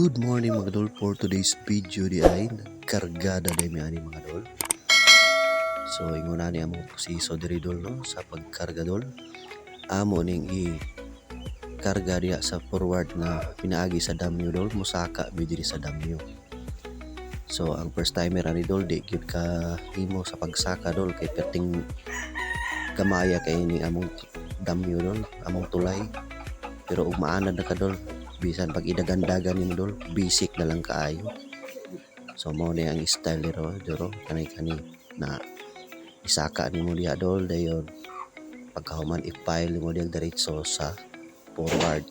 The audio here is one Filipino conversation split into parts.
Good morning mga dol. For today's video di ay kargada day mi ani mga dol. So ingon ani amo proseso diri dol no sa pagkarga dol. Amo ning i karga diya sa forward na pinaagi sa damyo dol, musaka mi diri sa damyo. So ang first timer ani dol di gyud ka himo sa pagsaka dol kay perting gamaya kay ni among damyo dol, among tulay. Pero ug maanad na ka dol, bisan pag idagandagan nimo dol, basic na lang kaayo. So mao ni ang style diro kanay-kani na isaka nimo diha dol dayon pagkahuman i-file nimo diha diretso sa forward.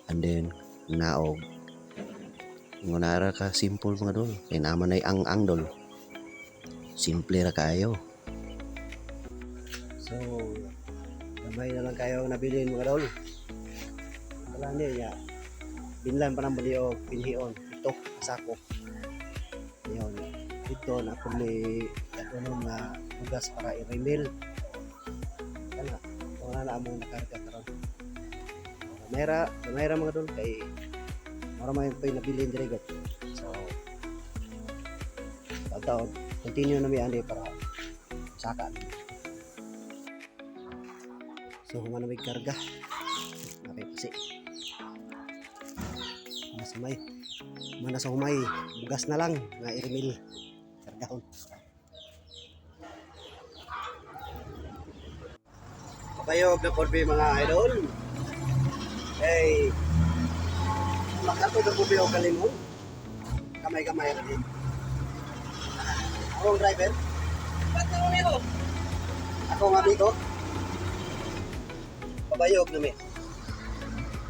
And then naog ngunara ka simple mga dol, kay naman ay ang dol. Simple ra kaayo. So, gamay na lang kayo nabilin mga dol. Wala niya, binlan pa naman niyo pinhion. Ito, sako. Yun, ito na ako may na bugas para i-remil. Wala na among nakarga karon. Gamay ra mga dol kay maramay pa nabilin diri. So, taon continue na mi andi para saka. So humana may karga nakipasi mana sa humay bugas na lang nga i-remil kargahon. Pabayog na porbi mga idol. Hey, makato na porbi o kalimon kamay-kamay rin akong driver akong amigo. Pabayog na mi.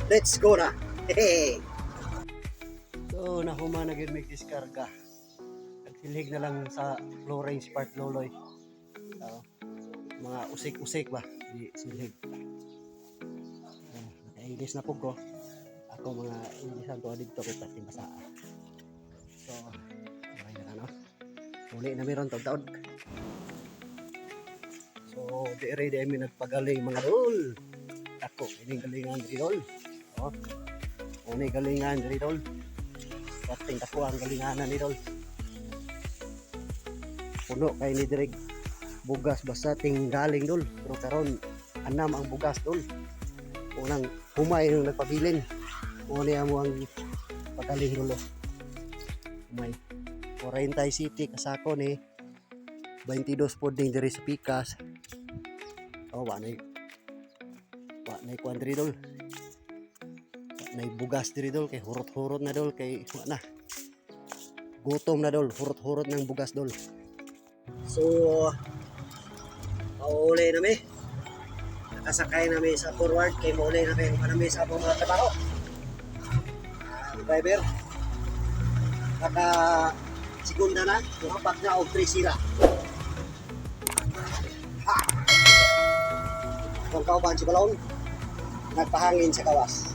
Let's go na. Hey. So nahuma na gyud mig diskarga. Nagsilhig na lang sa low range part loloy. Mga usik-usik ba di silhig. Naka-English na pug ko. Ako mga Englishan to dito kita basa. So okay na no. Uli na meron taud-taud. So di ready mi nagpagaling mga dol. Ako, ini galingan diri dol. Oh. Ini galingan diri dol. Pating ako ang galinganan ni dol. Puno kay ni diri bugas basta ting galing dol. Pero karon anam ang bugas dol. Unang humay nung nagpabilin. Uni amo ang pagaling dol. Humay. 40 City kasako ni 22 pod ding diri sa Pikas. Oh, nay kuan diri dol. Nay bugas diri dol kay hurot-hurot na dol kay na. Gutom na dol, hurot-hurot ng bugas dol. So mauli na mi. Nakasakay na mi sa forward kay mauli na mi sa among mga trabaho. Driver. Naka segunda na, tuhapak na og 3 sila. Kung kauban si balon nagpahangin sa kawas.